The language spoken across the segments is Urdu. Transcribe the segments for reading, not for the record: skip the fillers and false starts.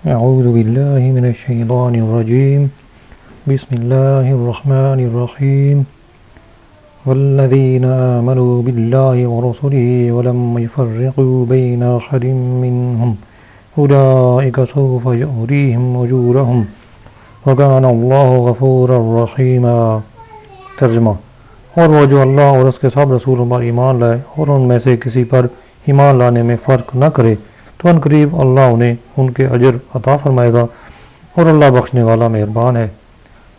اعوذ باللہ من الشیطان الرجیم بسم اللہ الرحمن الرحیم والذین آمنوا باللہ ورسلہ ولم يفرقوا بین احد منہم اولئک سوف یؤتیہم اجورہم وکان اللہ غفورا رحیما۔ ترجمہ: اور وہ جو اللہ اور اس کے سب رسولوں پر ایمان لائے اور ان میں سے کسی پر ایمان لانے میں فرق نہ کرے تو ان قریب اللہ انہیں ان کے اجر عطا فرمائے گا اور اللہ بخشنے والا مہربان ہے۔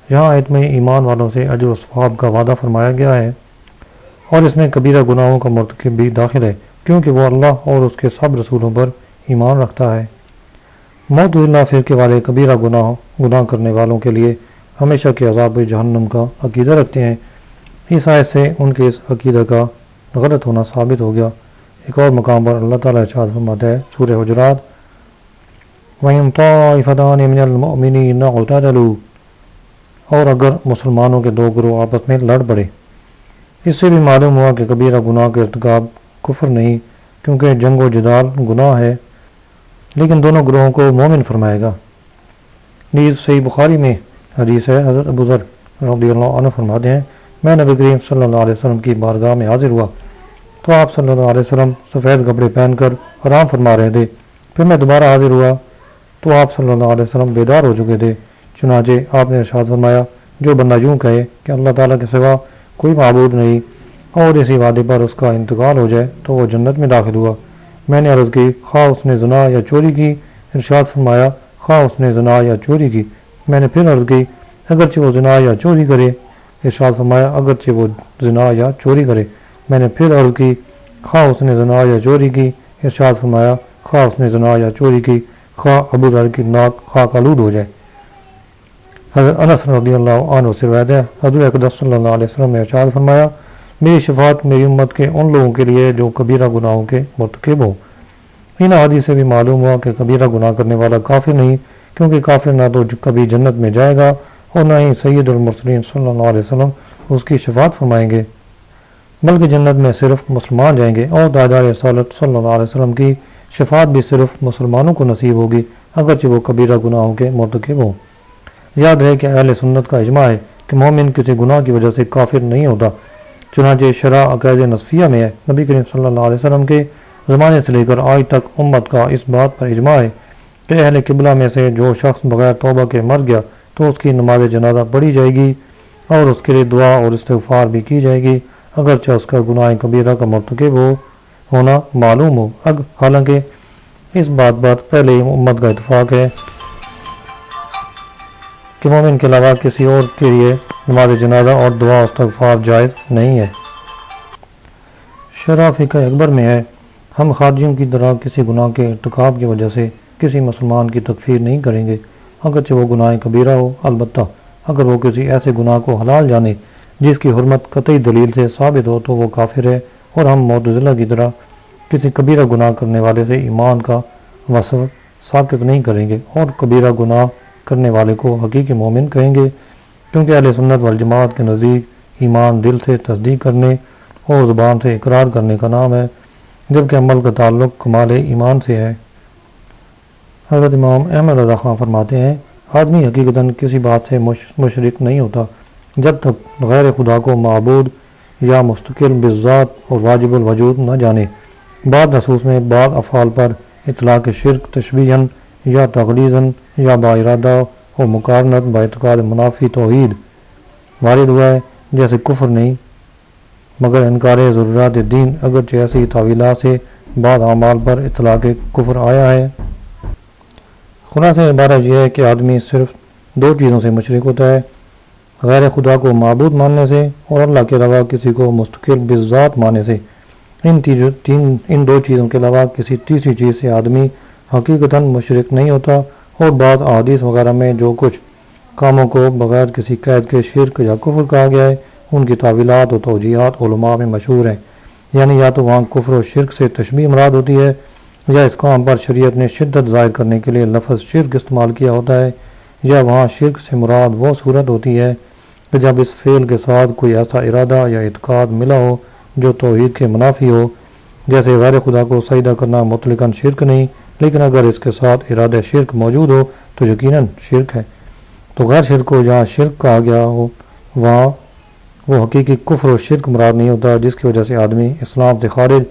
یہاں آیت میں ایمان والوں سے اجر و ثواب کا وعدہ فرمایا گیا ہے اور اس میں کبیرہ گناہوں کا مرتکب بھی داخل ہے، کیونکہ وہ اللہ اور اس کے سب رسولوں پر ایمان رکھتا ہے۔ معتزلہ فرقے والے کبیرہ گناہ کرنے والوں کے لیے ہمیشہ کے عذاب جہنم کا عقیدہ رکھتے ہیں۔ اس آیت سے ان کے اس عقیدہ کا غلط ہونا ثابت ہو گیا۔ ایک اور مقام پر اللہ تعالیٰ ارشاد فرماتا ہے، سورہ حجرات، وَإِن طَائِفَتَانِ مِنَ الْمُؤْمِنِينَ اقْتَتَلُوا، اور اگر مسلمانوں کے دو گروہ آپس میں لڑ پڑے۔ اس سے بھی معلوم ہوا کہ کبیرہ گناہ کا ارتکاب کفر نہیں، کیونکہ جنگ و جدال گناہ ہے، لیکن دونوں گروہوں کو مومن فرمائے گا۔ نیز صحیح بخاری میں حدیث ہے، حضرت ابو ذر رضی اللہ عنہ فرماتے ہیں، میں نبی کریم صلی اللہ علیہ وسلم کی بارگاہ میں حاضر ہوا تو آپ صلی اللہ علیہ وسلم سفید کپڑے پہن کر آرام فرما رہے تھے۔ پھر میں دوبارہ حاضر ہوا تو آپ صلی اللہ علیہ وسلم بیدار ہو چکے تھے۔ چنانچہ آپ نے ارشاد فرمایا، جو بندہ یوں کہے کہ اللہ تعالیٰ کے سوا کوئی معبود نہیں اور اسی وعدے پر اس کا انتقال ہو جائے تو وہ جنت میں داخل ہوا۔ میں نے عرض کی، خواہ اس نے زنا یا چوری کی؟ ارشاد فرمایا، خواہ اس نے زنا یا چوری کی۔ میں نے پھر عرض کی، اگرچہ وہ زنا یا چوری کرے؟ ارشاد فرمایا، اگرچہ وہ زنا یا چوری کرے۔ میں نے پھر عرض کی، خواہ اس نے زنا یا چوری کی؟ ارشاد فرمایا، خواہ اس نے زنا یا چوری کی، خواہ ابو ذر کی ناک خاک آلود ہو جائے۔ حضرت انس رضی اللہ عنہ سے روایت ہے، حضور اقدس صلی اللہ علیہ وسلم نے ارشاد فرمایا، میری شفاعت میری امت کے ان لوگوں کے لیے جو کبیرہ گناہوں کے مرتکب ہو۔ ان حدیث سے بھی معلوم ہوا کہ کبیرہ گناہ کرنے والا کافر نہیں، کیونکہ کافر نہ تو کبھی جنت میں جائے گا اور نہ ہی سید المرسلین صلی اللہ علیہ وسلم اس کی شفاعت فرمائیں گے، بلکہ جنت میں صرف مسلمان جائیں گے اور تاجدار رسالت صلی اللہ علیہ وسلم کی شفاعت بھی صرف مسلمانوں کو نصیب ہوگی، اگرچہ وہ کبیرہ گناہوں کے مرتکب ہوں۔ یاد رہے کہ اہل سنت کا اجماع ہے کہ مومن کسی گناہ کی وجہ سے کافر نہیں ہوتا، چنانچہ شرح عقائد نصفیہ میں ہے۔ نبی کریم صلی اللہ علیہ وسلم کے زمانے سے لے کر آج تک امت کا اس بات پر اجماع ہے کہ اہل قبلہ میں سے جو شخص بغیر توبہ کے مر گیا تو اس کی نماز جنازہ پڑھی جائے گی اور اس کے لیے دعا اور استغفار بھی کی جائے گی، اگرچہ اس کا گناہ کبیرہ کا مرتکب ہونا معلوم ہو۔ حالانکہ اس بات پر پہلے ہی امت کا اتفاق ہے کہ مومن کے علاوہ کسی اور کے لیے نماز جنازہ اور دعا و استغفار جائز نہیں ہے۔ شرح فقہ اکبر میں ہے، ہم خارجیوں کی طرح کسی گناہ کے ارتکاب کی وجہ سے کسی مسلمان کی تکفیر نہیں کریں گے، اگرچہ وہ گناہ کبیرہ ہو، البتہ اگر وہ کسی ایسے گناہ کو حلال جانے جس کی حرمت قطعی دلیل سے ثابت ہو تو وہ کافر ہے، اور ہم معتزلہ کی طرح کسی کبیرہ گناہ کرنے والے سے ایمان کا وصف ساقط نہیں کریں گے اور کبیرہ گناہ کرنے والے کو حقیقی مومن کہیں گے، کیونکہ اہل سنت والجماعت کے نزدیک ایمان دل سے تصدیق کرنے اور زبان سے اقرار کرنے کا نام ہے، جبکہ عمل کا تعلق کمال ایمان سے ہے۔ حضرت امام احمد رضا خان فرماتے ہیں، آدمی حقیقتاً کسی بات سے مشرک نہیں ہوتا جب تک غیر خدا کو معبود یا مستقل بالذات اور واجب الوجود نہ جانے۔ بعض نصوص میں بعض افعال پر اطلاق شرک تشبیہاً یا تغلیظاً یا با ارادہ اور مقارنت با اعتقاد منافی توحید وارد ہوا ہے، جیسے کفر نہیں مگر انکار ضرورات دین، اگرچہ ایسی تعویلات سے بعض اعمال پر اطلاق کفر آیا ہے۔ خلاصہ عبارت یہ ہے کہ آدمی صرف دو چیزوں سے مشرک ہوتا ہے، غیر خدا کو معبود ماننے سے اور اللہ کے علاوہ کسی کو مستقل بالذات ماننے سے۔ ان دو چیزوں کے علاوہ کسی تیسری چیز سے آدمی حقیقتاً مشرک نہیں ہوتا، اور بعض احادیث وغیرہ میں جو کچھ کاموں کو بغیر کسی قید کے شرک یا کفر کہا گیا ہے، ان کی تعویلات و توجیہات علماء میں مشہور ہیں، یعنی یا تو وہاں کفر و شرک سے تشبیہ مراد ہوتی ہے، یا اس کام پر شریعت نے شدت ظاہر کرنے کے لیے لفظ شرک استعمال کیا ہوتا ہے، یا وہاں شرک سے مراد وہ صورت ہوتی ہے کہ جب اس فعل کے ساتھ کوئی ایسا ارادہ یا اعتقاد ملا ہو جو توحید کے منافی ہو، جیسے غیر خدا کو سجدہ کرنا مطلقاً شرک نہیں لیکن اگر اس کے ساتھ ارادہ شرک موجود ہو تو یقیناً شرک ہے۔ تو غیر شرک کو جہاں شرک کہا گیا ہو وہاں وہ حقیقی کفر و شرک مراد نہیں ہوتا جس کی وجہ سے آدمی اسلام سے خارج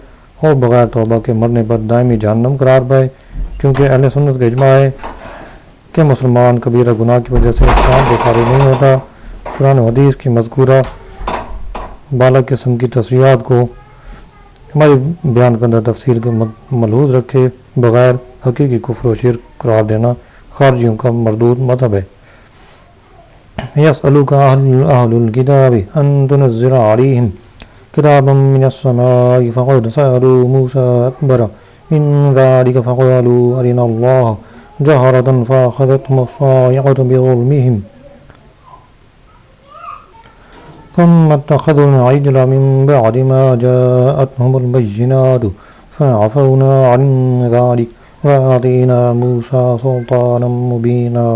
اور بغیر توبہ کے مرنے پر دائمی جہنم قرار پائے، کیونکہ اہل سنت کا اجماع ہے کہ مسلمان کبیرہ گناہ کی وجہ سے اسلام سے خارج نہیں ہوتا۔ قرآن و حدیث کی مذکورہ بالا قسم کی تصریحات کو ہماری بیان کردہ تفصیل کے ملحوظ رکھے بغیر حقیقی کفر و شرک قرار دینا خارجیوں کا مردود مذہب ہے۔ يسألك أهل الكتاب أن تنزل عليهم كتابا من السماء فقد سألوا موسى أكبر من ذلك فقالوا أرنا الله جهرة فأخذتهم الصاعقة بظلمهم ثم اتخذوا العجل من بعد ما جاءتهم البينات فعفونا عن ذلك وآتينا موسى سلطانا مبينا۔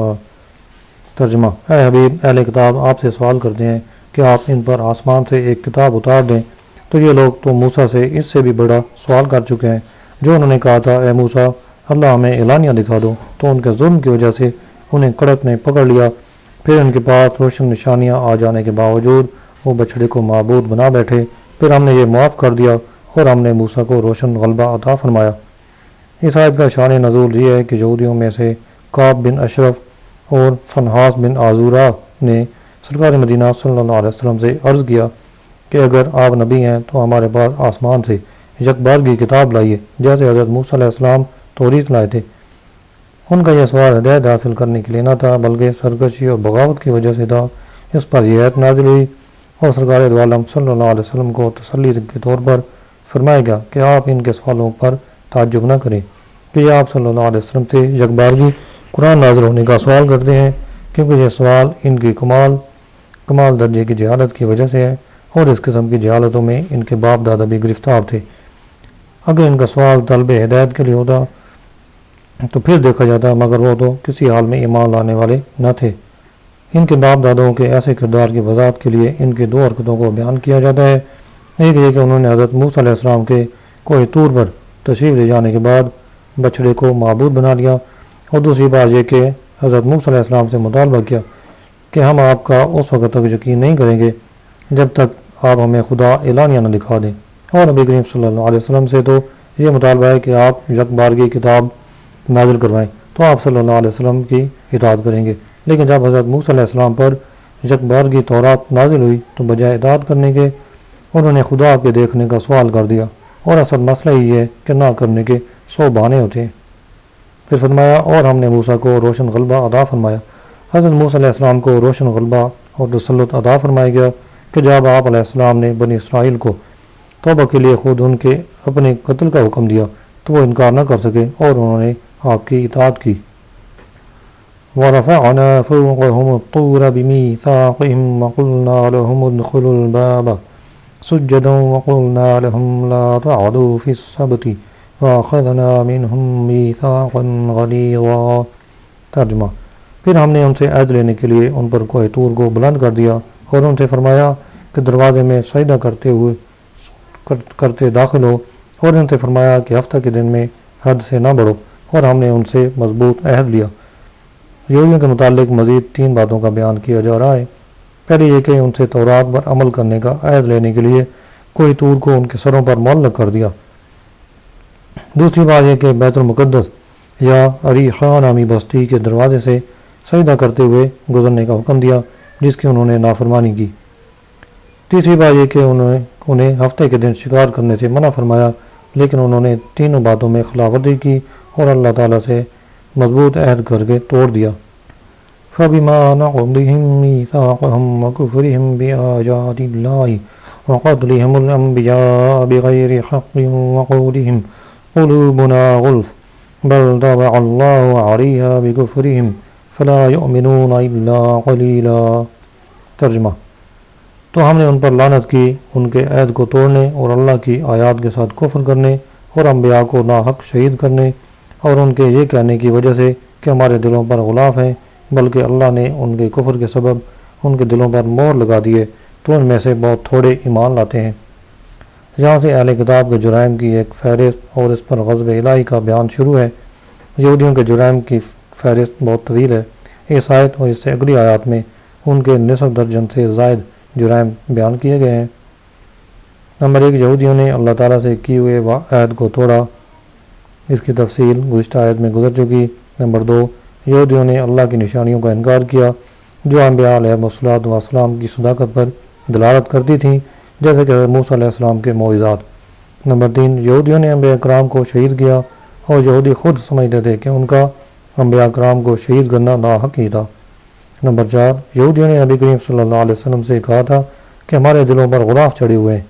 ترجمہ: اے حبیب، اہل کتاب آپ سے سوال کرتے ہیں کہ آپ ان پر آسمان سے ایک کتاب اتار دیں، تو یہ لوگ تو موسیٰ سے اس سے بھی بڑا سوال کر چکے ہیں۔ جو انہوں نے کہا تھا اے موسیٰ اللہ ہمیں اعلانیہ دکھا دو، تو ان کے ظلم کی وجہ سے انہیں کڑک نے پکڑ لیا، پھر ان کے پاس روشن نشانیاں آ جانے کے باوجود وہ بچڑے کو معبود بنا بیٹھے۔ پھر ہم نے یہ معاف کر دیا اور ہم نے موسیٰ کو روشن غلبہ عطا فرمایا۔ اس آیت کا شان نزول یہ ہے کہ یہودیوں میں سے کعب بن اشرف اور فنحاس بن عازورہ نے سرکار مدینہ صلی اللہ علیہ وسلم سے عرض کیا کہ اگر آپ نبی ہیں تو ہمارے پاس آسمان سے یک بار کی کتاب لائیے جیسے حضرت موسیٰ علیہ السلام توریت لائے تھے۔ ان کا یہ سوال ہدایت حاصل کرنے کے لیے نہ تھا بلکہ سرکشی اور بغاوت کی وجہ سے تھا۔ اس پر یہ آیت نازل ہوئی اور سرکار دو عالم صلی اللہ علیہ وسلم کو تسلی کے طور پر فرمایا گیا کہ آپ ان کے سوالوں پر تعجب نہ کریں کہ یہ آپ صلی اللہ علیہ وسلم سے یک بارگی قرآن نازل ہونے کا سوال کرتے ہیں، کیونکہ یہ سوال ان کی کمال درجے کی جہالت کی وجہ سے ہے اور اس قسم کی جہالتوں میں ان کے باپ دادا بھی گرفتار تھے۔ اگر ان کا سوال طلب ہدایت کے لیے ہوتا تو پھر دیکھا جاتا، مگر وہ تو کسی حال میں ایمان لانے والے نہ تھے۔ ان کے باپ دادوں کے ایسے کردار کی وضاحت کے لیے ان کی دو حرکتوں کو بیان کیا جاتا ہے۔ ایک یہ کہ انہوں نے حضرت موسیٰ علیہ السلام کے کوہ طور پر تشریف لے جانے کے بعد بچڑے کو معبود بنا لیا، اور دوسری بات یہ کہ حضرت موسیٰ علیہ السلام سے مطالبہ کیا کہ ہم آپ کا اس وقت تک یقین نہیں کریں گے جب تک آپ ہمیں خدا اعلانیہ نہ دکھا دیں، اور نبی کریم صلی اللہ علیہ وسلم سے تو یہ مطالبہ ہے کہ آپ یک بارگی کتاب نازل کروائیں تو آپ صلی اللہ علیہ وسلم کی اطاعت کریں گے۔ لیکن جب حضرت موسیٰ علیہ السلام پر یک بارگی تورات نازل ہوئی تو بجائے اطاعت کرنے کے انہوں نے خدا کے دیکھنے کا سوال کر دیا، اور اصل مسئلہ یہ ہے کہ نہ کرنے کے 100 بہانے ہوتے ہیں۔ پھر فرمایا اور ہم نے موسیٰ کو روشن غلبہ عطا فرمایا۔ حضرت موسیٰ علیہ السلام کو روشن غلبہ اور تسلط عطا فرمایا گیا کہ جب آپ علیہ السلام نے بنی اسرائیل کو توبہ کے لیے خود ان کے اپنے قتل کا حکم دیا تو وہ انکار نہ کر سکے اور انہوں نے آپ کی اطاعت کی۔ وَرَفَعْنَا فَوْقَهُمُ الطُّورَ بِمِيثَاقِهِمْ وَقُلْنَا لَهُمُ ادْخُلُوا الْبَابَ سُجَّدًا وَقُلْنَا لَهُمْ لَا تَعْدُوا فِي السَّبْتِ وَأَخَذْنَا مِنْهُمْ مِيثَاقًا غَلِيظًا۔ ترجمہ: پھر ہم نے ان سے عہد لینے کے لیے ان پر کوہ طور کو بلند کر دیا اور ان سے فرمایا کہ دروازے میں سجدہ کرتے داخل ہو، اور ان سے فرمایا کہ ہفتہ کے دن میں حد سے نہ بڑھو، اور ہم نے ان سے مضبوط عہد لیا۔ یہودیوں کے متعلق مزید 3 باتوں کا بیان کیا جا رہا ہے۔ پہلے یہ کہ ان سے تورات پر عمل کرنے کا عہد لینے کے لیے کوہ طور کو ان کے سروں پر معلق کر دیا۔ دوسری بات یہ کہ بیت المقدس یا اریحا نامی بستی کے دروازے سے سجدہ کرتے ہوئے گزرنے کا حکم دیا جس کی انہوں نے نافرمانی کی۔ تیسری بات یہ کہ انہیں ہفتے کے دن شکار کرنے سے منع فرمایا، لیکن انہوں نے تینوں باتوں میں خلاف ورزی کی اور اللہ تعالیٰ سے مضبوط عہد کر کے توڑ دیا۔ فَبِمَا نَقْضِهِم مِّيثَاقَهُمْ وَكُفْرِهِم بِآيَاتِ اللَّهِ وَقَتْلِهِمُ الْأَنبِيَاءَ بِغَيْرِ حَقٍّ وَقَوْلِهِمْ قُلُوبُنَا غُلْفٌ بَلْ طَبَعَ اللَّهُ عَلَيْهَا بِكُفْرِهِمْ فَلَا يُؤْمِنُونَ إِلَّا قَلِيلًا۔ ترجمہ: تو ہم نے ان پر لعنت کی ان کے عہد کو توڑنے اور اللہ کی آیات کے ساتھ کفر کرنے اور انبیاء کو ناحق شہید کرنے اور ان کے یہ کہنے کی وجہ سے کہ ہمارے دلوں پر غلاف ہیں، بلکہ اللہ نے ان کے کفر کے سبب ان کے دلوں پر مہر لگا دیے تو ان میں سے بہت تھوڑے ایمان لاتے ہیں۔ یہاں سے اہل کتاب کے جرائم کی ایک فہرست اور اس پر غضب الہی کا بیان شروع ہے۔ یہودیوں کے جرائم کی فہرست بہت طویل ہے۔ اس آیت اور اس سے اگلی آیات میں ان کے نصف درجن سے زائد جرائم بیان کیے گئے ہیں۔ نمبر 1، یہودیوں نے اللہ تعالیٰ سے کیے ہوئے عہد کو توڑا، اس کی تفصیل گزشتہ آیت میں گزر چکی۔ نمبر 2، یہودیوں نے اللہ کی نشانیوں کا انکار کیا جو انبیاء علیہ السلام کی صداقت پر دلالت کرتی تھیں، جیسے کہ حضرت موسیٰ علیہ السلام کے معجزات۔ نمبر 3، یہودیوں نے انبیاء کرام کو شہید کیا اور یہودی خود سمجھتے تھے کہ ان کا انبیاء کرام کو شہید کرنا ناحق ہی تھا۔ نمبر 4، یہودیوں نے نبی کریم صلی اللہ علیہ وسلم سے کہا تھا کہ ہمارے دلوں پر غلاف چڑھے ہوئے ہیں،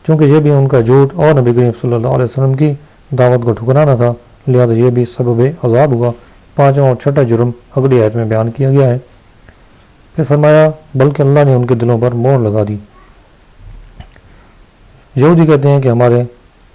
چونکہ یہ بھی ان کا جھوٹ اور نبی کریم صلی اللہ علیہ وسلم کی دعوت کو ٹھکرانا تھا، لہذا یہ بھی سبب عذاب ہوا۔ پانچواں اور چھٹا جرم اگلی آیت میں بیان کیا گیا ہے۔ پھر فرمایا بلکہ اللہ نے ان کے دلوں پر مہر لگا دی۔ یہودی کہتے ہیں کہ ہمارے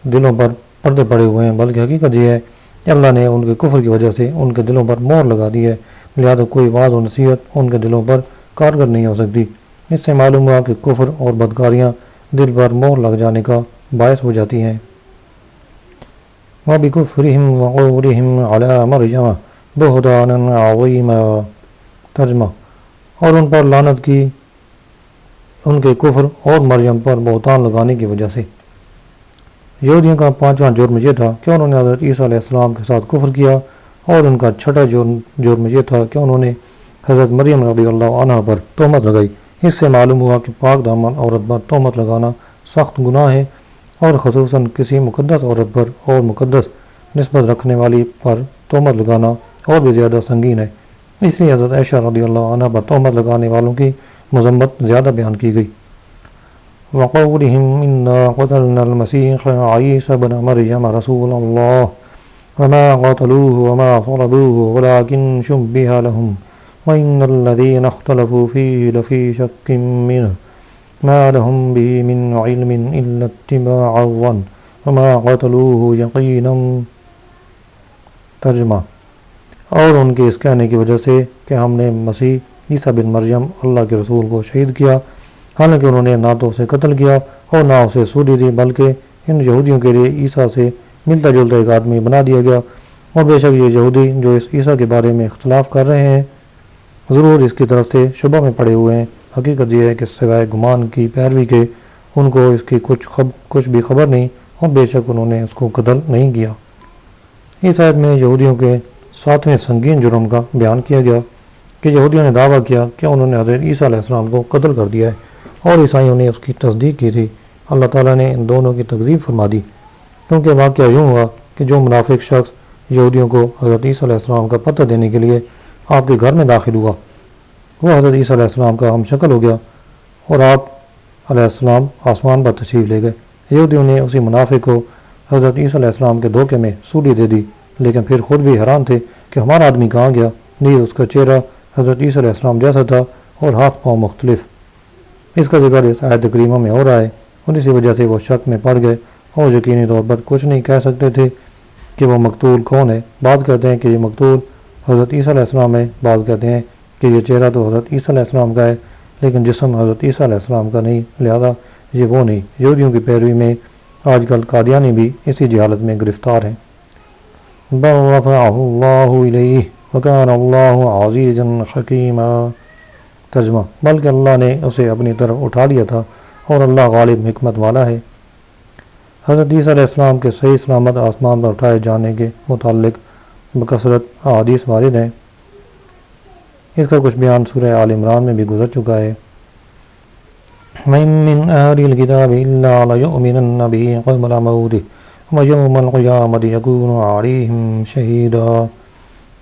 دلوں پر پردے پڑے ہوئے ہیں، بلکہ حقیقت یہ ہے کہ اللہ نے ان کے کفر کی وجہ سے ان کے دلوں پر مہر لگا دی ہے، لہذا کوئی واعظ و نصیحت ان کے دلوں پر کارگر نہیں ہو سکتی۔ اس سے معلوم ہوا کہ کفر اور بدکاریاں دل پر مہر لگ جانے کا باعث ہو جاتی ہیں۔ وَبِكُفْرِهِمْ وَقَوْلِهِمْ عَلَى مَرْيَمَ بُهْتَانًا عَظِيمًا۔ ترجمہ، اور ان پر لعنت کی ان کے کفر اور مریم پر بہتان لگانے کی وجہ سے۔ یہودیوں کا پانچواں جرم یہ تھا کہ انہوں نے حضرت عیسیٰ علیہ السلام کے ساتھ کفر کیا، اور ان کا چھٹا جرم یہ تھا کہ انہوں نے حضرت مریم رضی اللہ عنہ پر تہمت لگائی۔ اس سے معلوم ہوا کہ پاک دامن عورت پر تہمت لگانا سخت گناہ ہے، اور خصوصاً کسی مقدس عورت پر اور مقدس نسبت رکھنے والی پر تہمت لگانا اور بھی زیادہ سنگین ہے۔ اس لیے حضرت عائشہ رضی اللہ عنہ پر تہمت لگانے والوں کی مذمت زیادہ بیان کی گئی۔ وَقَوْلِهِمْ إِنَّا قَتَلْنَا الْمَسِيحَ عِيسَى ابْنَ مَرْيَمَ رَسُولَ اللَّهِ وَمَا قَتَلُوهُ وَمَا صَلَبُوهُ وَلَكِنْ شُبِّهَ لَهُمْ وَإِنَّ الَّذِينَ اخْتَلَفُوا فِيهِ لَفِي شَكٍّ مِّنْهُ مَا لَهُمْ بِهِ مِنْ عِلْمٍ إِلَّا اتِّبَاعَ الظَّنِّ وَمَا قَتَلُوهُ يَقِينًا۔ ترجمہ، اور ان کے اس کہنے کی وجہ سے کہ ہم نے مسیح عیسیٰ بن مریم اللہ کے رسول کو شہید کیا، حالانکہ انہوں نے نہ تو اسے قتل کیا اور نہ اسے سولی دی، بلکہ ان یہودیوں کے لیے عیسیٰ سے ملتا جلتا ایک آدمی بنا دیا گیا، اور بے شک یہ یہودی جو اس عیسیٰ کے بارے میں اختلاف کر رہے ہیں ضرور اس کی طرف سے شبہ میں پڑے ہوئے ہیں۔ حقیقت یہ ہے کہ سوائے گمان کی پیروی کے ان کو اس کی کچھ بھی خبر نہیں، اور بے شک انہوں نے اس کو قتل نہیں کیا۔ اس آیت میں یہودیوں کے ساتویں سنگین جرم کا بیان کیا گیا کہ یہودیوں نے دعویٰ کیا کہ انہوں نے حضرت عیسیٰ علیہ السلام کو قتل کر دیا ہے، اور عیسائیوں نے اس کی تصدیق کی تھی۔ اللہ تعالیٰ نے ان دونوں کی تکذیب فرما دی، کیونکہ واقعہ یوں ہوا کہ جو منافق شخص یہودیوں کو حضرت عیسیٰ علیہ السلام کا پتہ دینے کے لیے آپ کے گھر میں داخل ہوا، وہ حضرت عیسیٰ علیہ السلام کا ہم شکل ہو گیا، اور آپ علیہ السلام آسمان پر تشریف لے گئے۔ یہودیوں نے اسی منافق کو حضرت عیسیٰ علیہ السلام کے دھوکے میں سولی دے دی، لیکن پھر خود بھی حیران تھے کہ ہمارا آدمی کہاں گیا، نیز اس کا چہرہ حضرت عیسیٰ علیہ السلام جیسا تھا اور ہاتھ پاؤں مختلف۔ اس کا ذکر اس آیت کریمہ میں ہو رہا ہے، اور اسی وجہ سے وہ شک میں پڑ گئے اور یقینی طور پر کچھ نہیں کہہ سکتے تھے کہ وہ مقتول کون ہے۔ بعض کہتے ہیں کہ یہ مقتول حضرت عیسیٰ علیہ السلام ہے، بعض کہتے ہیں کہ یہ چہرہ تو حضرت عیسیٰ علیہ السلام کا ہے لیکن جسم حضرت عیسیٰ علیہ السلام کا نہیں، لہذا یہ وہ نہیں۔ یہودیوں کی پیروی میں آج کل قادیانی بھی اسی جہالت میں گرفتار ہیں۔ بل رفعہ اللہ الیہ وکان اللہ عزیزا حکیما۔ ترجمہ، بلکہ اللہ نے اسے اپنی طرف اٹھا لیا تھا اور اللہ غالب حکمت والا ہے۔ حضرت عیسیٰ علیہ السلام کے صحیح سلامت آسمان پر اٹھائے جانے کے متعلق بکثرت احادیث وارد ہیں۔ اس کا کچھ بیان سورہ آل عمران میں بھی گزر چکا ہے۔ وَإِن مِّنْ أَهْلِ الْكِتَابِ إِلَّا لَيُؤْمِنَنَّ بِهِ قَبْلَ مَوْتِهِ وَيَوْمَ الْقِيَامَةِ يَكُونُ عَلَيْهِمْ شَهِيدًا۔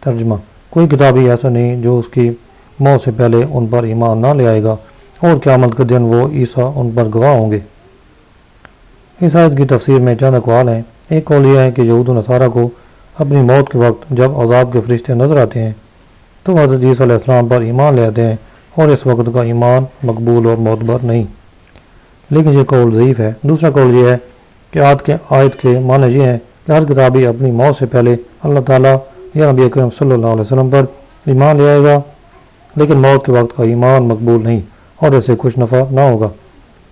ترجمہ، کوئی کتابی ایسا نہیں جو اس کی موت سے پہلے ان پر ایمان نہ لے آئے گا، اور قیامت کے دن وہ عیسیٰ ان پر گواہ ہوں گے۔ اس آیت کی تفسیر میں چند اقوال ہیں۔ ایک قول یہ ہے کہ یہود و نصارہ کو اپنی موت کے وقت جب عذاب کے فرشتے نظر آتے ہیں تو حضرت عیسیٰ علیہ السلام پر ایمان لے آتے ہیں، اور اس وقت کا ایمان مقبول اور معتبر نہیں، لیکن یہ قول ضعیف ہے۔ دوسرا قول یہ ہے کہ آیت کے معنی یہ ہیں کہ ہر کتابی اپنی موت سے پہلے اللہ تعالیٰ یا نبی اکرم صلی اللہ علیہ وسلم پر ایمان لے آئے گا، لیکن موت کے وقت کا ایمان مقبول نہیں اور اسے کچھ نفع نہ ہوگا۔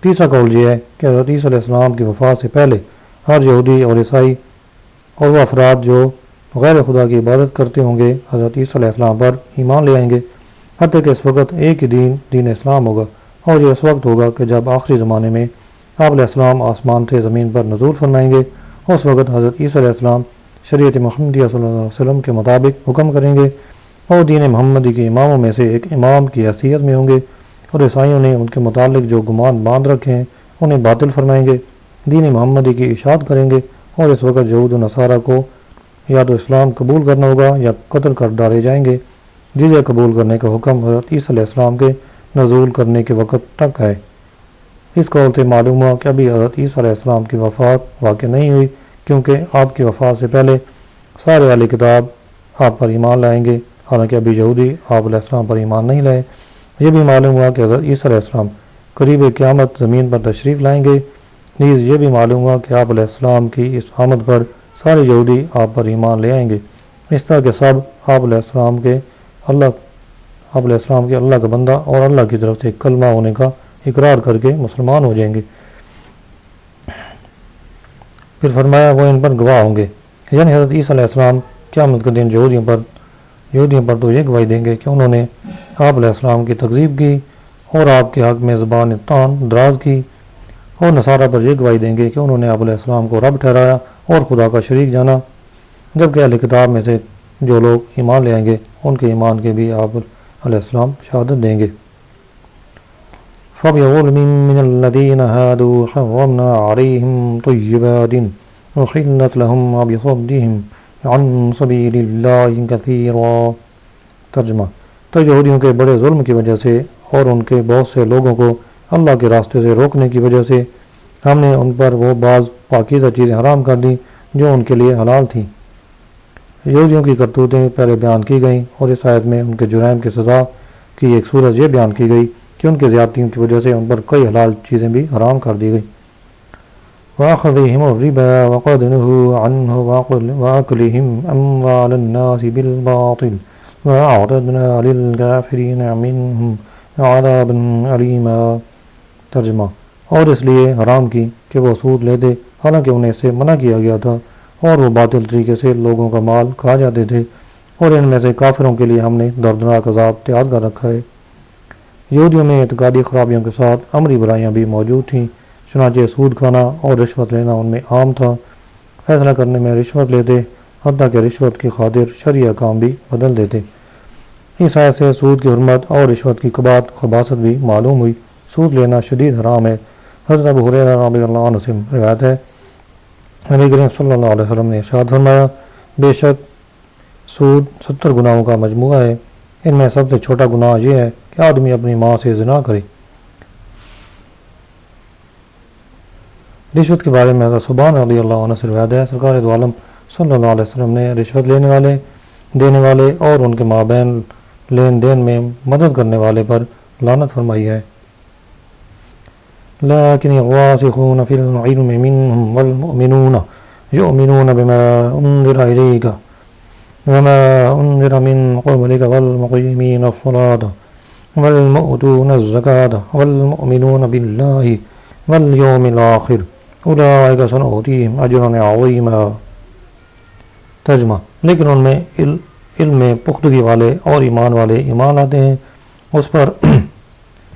تیسرا قول یہ ہے کہ حضرت عیسیٰ علیہ السلام کی وفات سے پہلے ہر یہودی اور عیسائی اور وہ افراد جو غیر خدا کی عبادت کرتے ہوں گے حضرت عیسیٰ علیہ السلام پر ایمان لے آئیں گے، حتیٰ کہ اس وقت ایک ہی دین اسلام ہوگا، اور یہ اس وقت ہوگا کہ جب آخری زمانے میں آپ علیہ السلام آسمان سے زمین پر نزول فرمائیں گے۔ اس وقت حضرت عیسیٰ علیہ السلام شریعت محمدیہ صلی اللہ علیہ وسلم کے مطابق حکم کریں گے، اور دین محمدی کے اماموں میں سے ایک امام کی حیثیت میں ہوں گے، اور عیسائیوں نے ان کے متعلق جو گمان باندھ رکھے ہیں انہیں باطل فرمائیں گے، دین محمدی کی اشاعت کریں گے، اور اس وقت یہود و نصارہ کو یا تو اسلام قبول کرنا ہوگا یا قتل کر ڈالے جائیں گے۔ جزیہ قبول کرنے کا حکم حضرت عیسیٰ علیہ السلام کے نزول کرنے کے وقت تک ہے۔ اس قول سے معلوم ہوا کہ ابھی حضرت عیسیٰ علیہ السلام کی وفات واقع نہیں ہوئی، کیونکہ آپ کی وفات سے پہلے سارے اہل کتاب آپ پر ایمان لائیں گے، حالانکہ ابھی یہودی آپ علیہ السلام پر ایمان نہیں لائے۔ یہ بھی معلوم ہوا کہ حضرت عیسیٰ علیہ السلام قریب قیامت زمین پر تشریف لائیں گے۔ نیز یہ بھی معلوم ہوا کہ آپ علیہ السلام کی اس آمد پر سارے یہودی آپ پر ایمان لے آئیں گے، اس طرح کہ سب آپ علیہ السلام کے اللہ کا بندہ اور اللہ کی طرف سے کلمہ ہونے کا اقرار کر کے مسلمان ہو جائیں گے۔ پھر فرمایا وہ ان پر گواہ ہوں گے، یعنی حضرت عیسیٰ علیہ السلام قیامت کے دن یہودیوں پر تو یہ گواہی دیں گے کہ انہوں نے آپ علیہ السلام کی تکذیب کی اور آپ کے حق میں زبان طعن دراز کی، اور نصارہ پر یہ گواہی دیں گے کہ انہوں نے آپ علیہ السلام کو رب ٹھہرایا اور خدا کا شریک جانا، جبکہ اہل کتاب میں سے جو لوگ ایمان لے آئیں گے ان کے ایمان کے بھی آپ علیہ السلام شہادت دیں گے۔ فَبِظُلْمٍ مِّنَ الَّذِينَ هَادُوا حَرَّمْنَا عَلَيْهِمْ طَيِّبَاتٍ أُحِلَّتْ لَهُمْ وَبِصَدِّهِمْ عَن سَبِيلِ اللَّهِ كَثِيرًا۔ ترجمہ: تو یہودیوں کے بڑے ظلم کی وجہ سے اور ان کے بہت سے لوگوں کو اللہ کے راستے سے روکنے کی وجہ سے ہم نے ان پر وہ بعض پاکیزہ چیزیں حرام کر دیں جو ان کے لیے حلال تھیں۔ یہودیوں کی کرتوتیں پہلے بیان کی گئیں، اور اس آیت میں ان کے جرائم کی سزا کی ایک صورت یہ بیان کی گئی کہ ان کی زیادتیوں کی وجہ سے ان پر کئی حلال چیزیں بھی حرام کر دی گئیں۔ وَأَخْذِهِمُ الرِّبَا وَقَدْ نُهُوا عَنْهُ وَأَكْلِهِمْ أَمْوَالَ النَّاسِ بِالْبَاطِلِ وَأَعْتَدْنَا لِلْكَافِرِينَ مِنْهُمْ عَذَابًا أَلِيمًا۔ ترجمہ: اور اس لیے حرام کی کہ وہ سود لیتے حالانکہ انہیں اس سے منع کیا گیا تھا، اور وہ باطل طریقے سے لوگوں کا مال کھا جاتے تھے، اور ان میں سے کافروں کے لیے ہم نے دردناک عذاب تیار کر رکھا ہے۔ یہودیوں میں اعتقادی خرابیوں کے ساتھ عملی برائیاں بھی موجود تھیں، چنانچہ سود کھانا اور رشوت لینا ان میں عام تھا، فیصلہ کرنے میں رشوت لیتے، حتیٰ کہ رشوت کی خاطر شرعی احکام بھی بدل دیتے۔ اس آیت سے سود کی حرمت اور رشوت کی خباثت بھی معلوم ہوئی۔ سود لینا شدید حرام ہے۔ حضرت ابو ہریرہ رضی اللہ عنہ سے روایت ہے، نبی کریم صلی اللہ علیہ وسلم نے ارشاد فرمایا، بے شک سود 70 گناہوں کا مجموعہ ہے، ان میں سب سے چھوٹا گناہ یہ ہے کہ آدمی اپنی ماں سے زنا کرے۔ رشوت کے بارے میں حضرت ثوبان رضی اللہ عنہ سے روایت ہے، سرکار دو عالم صلی اللہ علیہ وسلم نے رشوت لینے والے، دینے والے اور ان کے مابین لین دین میں مدد کرنے والے پر لعنت فرمائی ہے۔ لیکن الراسخون فی العلم منہم والمؤمنون یؤمنون بما انزل الیک وما انزل من قبلک والمقیمین الصلاة والمؤتون الزکاة والمؤمنون باللہ والیوم الآخر اولئک سنؤتیہم اجرا عظیما۔ ترجمہ: لیکن ان میں علم میں پختگی والے اور ایمان والے ایمان لاتے ہیں اس پر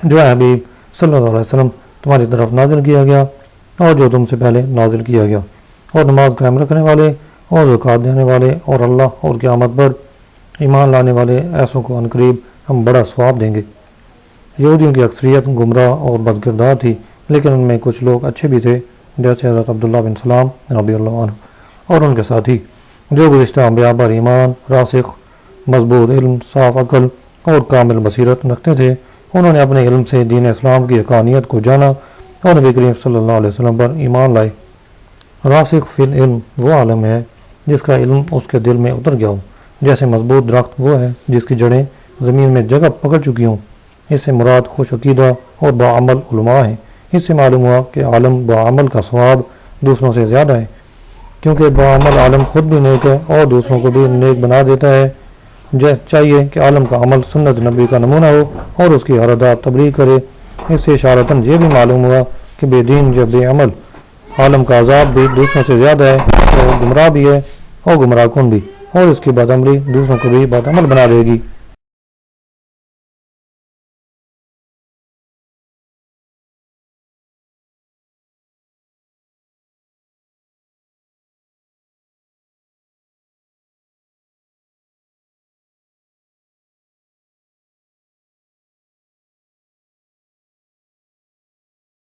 جو ہے حبیب صلی اللہ علیہ وسلم تمہاری طرف نازل کیا گیا اور جو تم سے پہلے نازل کیا گیا، اور نماز قائم رکھنے والے اور زکوٰۃ دینے والے اور اللہ اور قیامت پر ایمان لانے والے ایسوں کو عنقریب ہم بڑا ثواب دیں گے۔ یہودیوں کی اکثریت گمراہ اور بدکردار تھی، لیکن ان میں کچھ لوگ اچھے بھی تھے، جیسے حضرت عبداللہ بن سلام رضی اللہ عنہ اور ان کے ساتھی، جو گزشتہ انبیاء پر ایمان، راسخ مضبوط علم، صاف عقل اور کامل بصیرت رکھتے تھے۔ انہوں نے اپنے علم سے دین اسلام کی حقانیت کو جانا اور نبی کریم صلی اللہ علیہ وسلم پر ایمان لائے۔ راسخ فی العلم وہ عالم ہے جس کا علم اس کے دل میں اتر گیا ہو، جیسے مضبوط درخت وہ ہے جس کی جڑیں زمین میں جگہ پکڑ چکی ہوں۔ اس سے مراد خوش عقیدہ اور باعمل علماء ہیں۔ اس سے معلوم ہوا کہ عالم باعمل کا ثواب دوسروں سے زیادہ ہے، کیونکہ باعمل عالم خود بھی نیک ہے اور دوسروں کو بھی نیک بنا دیتا ہے۔ چاہیے کہ عالم کا عمل سنت نبی کا نمونہ ہو اور اس کی ہر ادا تبلیغ کرے۔ اس سے اشارتاً یہ بھی معلوم ہوا کہ بے دین یا بے عمل عالم کا عذاب بھی دوسروں سے زیادہ ہے، اور گمراہ بھی ہے اور گمراہ کن بھی۔ اور اس کی بات عملی دوسروں کو بھی بات عمل بنا دے گی۔